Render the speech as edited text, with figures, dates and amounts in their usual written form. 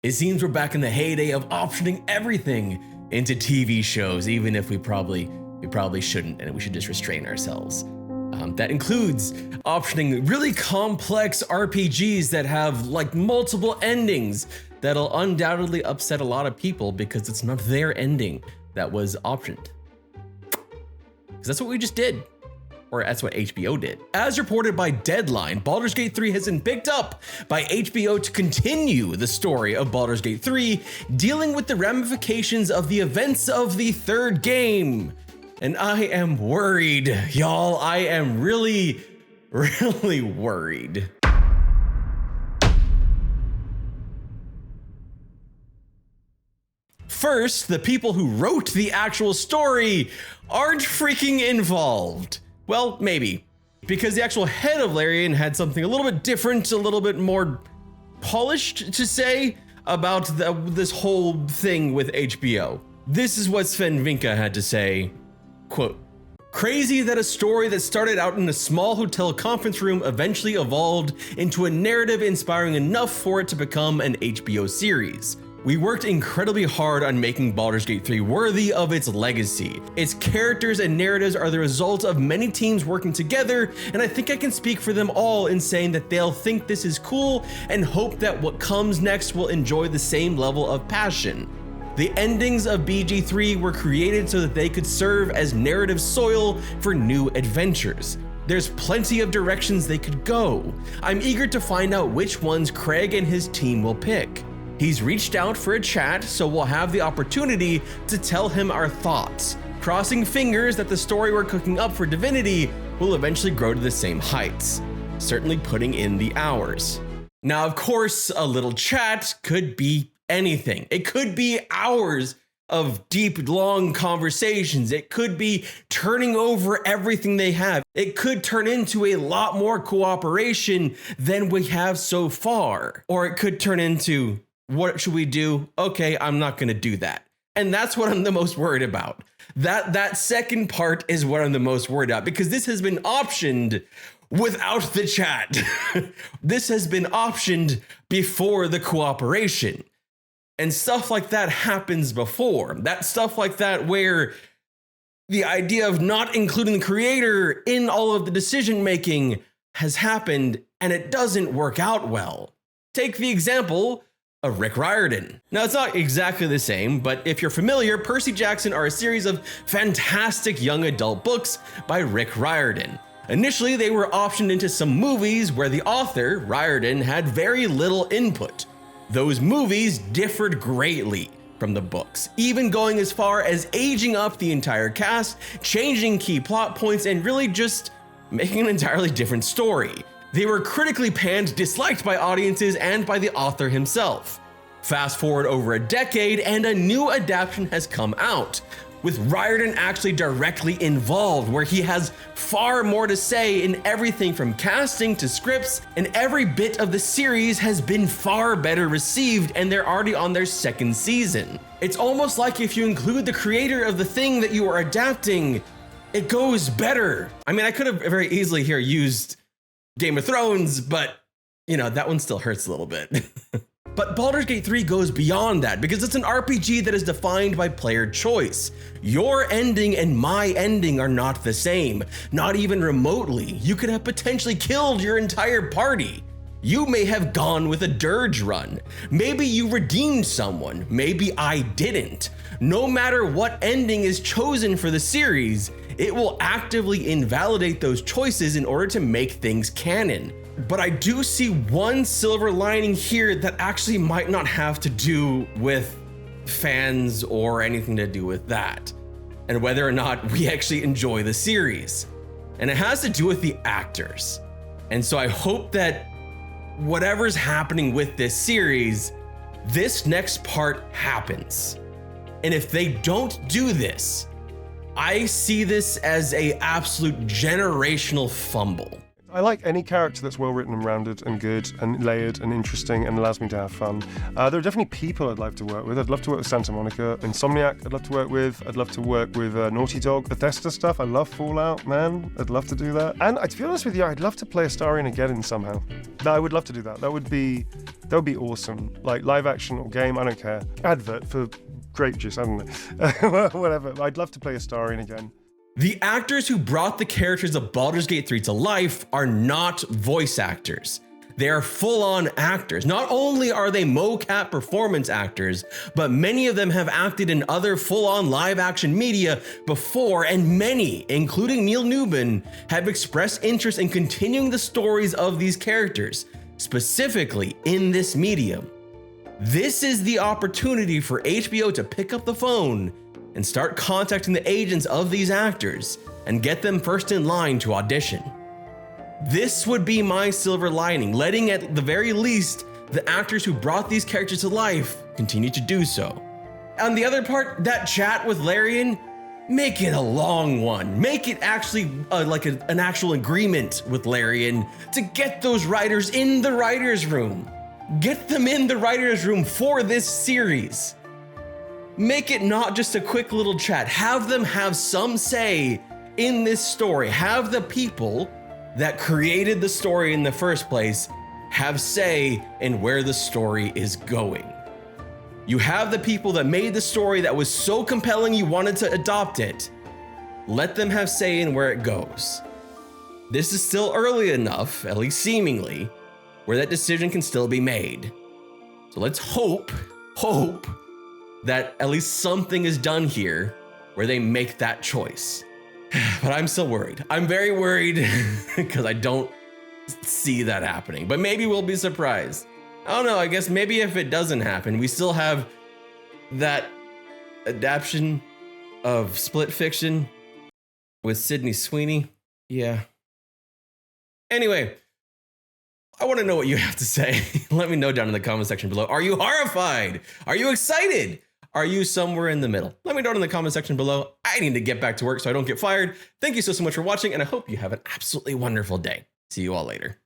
It seems we're back in the heyday of optioning everything into TV shows, even if we probably shouldn't, and we should just restrain ourselves. That includes optioning really complex RPGs that have like multiple endings that'll undoubtedly upset a lot of people because it's not their ending that was optioned. Because that's what we just did. Or that's what HBO did. As reported by Deadline, Baldur's Gate 3 has been picked up by HBO to continue the story of Baldur's Gate 3, dealing with the ramifications of the events of the third game. And I am worried, y'all. I am really, really worried. First, the people who wrote the actual story aren't freaking involved. Well, maybe, because the actual head of Larian had something a little bit different, a little bit more polished to say about this whole thing with HBO. This is what Sven Vinka had to say, quote, "Crazy that a story that started out in a small hotel conference room eventually evolved into a narrative inspiring enough for it to become an HBO series. We worked incredibly hard on making Baldur's Gate 3 worthy of its legacy. Its characters and narratives are the result of many teams working together, and I think I can speak for them all in saying that they'll think this is cool and hope that what comes next will enjoy the same level of passion. The endings of BG3 were created so that they could serve as narrative soil for new adventures. There's plenty of directions they could go. I'm eager to find out which ones Craig and his team will pick. He's reached out for a chat, so we'll have the opportunity to tell him our thoughts, crossing fingers that the story we're cooking up for Divinity will eventually grow to the same heights, certainly putting in the hours." Now, of course, a little chat could be anything. It could be hours of deep, long conversations. It could be turning over everything they have. It could turn into a lot more cooperation than we have so far. Or it could turn into, what should we do? Okay, I'm not gonna do that. And that's what I'm the most worried about. That second part is what I'm the most worried about, because this has been optioned without the chat. This has been optioned before the cooperation. And stuff like that happens before. That stuff like that where the idea of not including the creator in all of the decision making has happened, and it doesn't work out well. Take the example of Rick Riordan. Now, it's not exactly the same, but if you're familiar, Percy Jackson are a series of fantastic young adult books by Rick Riordan. Initially, they were optioned into some movies where the author, Riordan, had very little input. Those movies differed greatly from the books, even going as far as aging up the entire cast, changing key plot points, and really just making an entirely different story. They were critically panned, disliked by audiences and by the author himself. Fast forward over a decade and a new adaptation has come out, with Riordan actually directly involved, where he has far more to say in everything from casting to scripts, and every bit of the series has been far better received, and they're already on their second season. It's almost like if you include the creator of the thing that you are adapting, it goes better. I mean, I could have very easily here used Game of Thrones, but you know, that one still hurts a little bit. But Baldur's Gate 3 goes beyond that because it's an RPG that is defined by player choice. Your ending and my ending are not the same, not even remotely. You could have potentially killed your entire party. You may have gone with a dirge run. Maybe you redeemed someone, maybe I didn't. No matter what ending is chosen for the series, it will actively invalidate those choices in order to make things canon. But I do see one silver lining here that actually might not have to do with fans or anything to do with that, and whether or not we actually enjoy the series. And it has to do with the actors. And so I hope that whatever's happening with this series, this next part happens. And if they don't do this, I see this as an absolute generational fumble. I like any character that's well written and rounded and good and layered and interesting and allows me to have fun. There are definitely people I'd like to work with. I'd love to work with Santa Monica, Insomniac I'd love to work with. I'd love to work with Naughty Dog, Bethesda stuff. I love Fallout, man. I'd love to do that. And to be honest with you, I'd love to play Astarion again somehow. No, I would love to do that. That would be awesome. Like live action or game, I don't care. Advert for grape juice, I don't know. Whatever. I'd love to play Astarion again. The actors who brought the characters of Baldur's Gate 3 to life are not voice actors. They are full-on actors. Not only are they mocap performance actors, but many of them have acted in other full-on live-action media before, and many, including Neil Newman, have expressed interest in continuing the stories of these characters, specifically in this medium. This is the opportunity for HBO to pick up the phone and start contacting the agents of these actors and get them first in line to audition. This would be my silver lining, letting at the very least the actors who brought these characters to life continue to do so. On the other part, that chat with Larian, make it a long one. Make it actually like an actual agreement with Larian to get those writers in the writer's room. Get them in the writer's room for this series. Make it not just a quick little chat. Have them have some say in this story. Have the people that created the story in the first place have say in where the story is going. You have the people that made the story that was so compelling you wanted to adopt it. Let them have say in where it goes. This is still early enough, at least seemingly, where that decision can still be made. So let's hope that at least something is done here where they make that choice. But I'm still worried. I'm very worried because I don't see that happening, but maybe we'll be surprised. I don't know, I guess maybe if it doesn't happen, we still have that adaptation of Split Fiction with Sydney Sweeney. Yeah. Anyway, I want to know what you have to say. Let me know down in the comment section below. Are you horrified? Are you excited? Are you somewhere in the middle? Let me know in the comment section below. I need to get back to work so I don't get fired. Thank you so much for watching, and I hope you have an absolutely wonderful day. See you all later.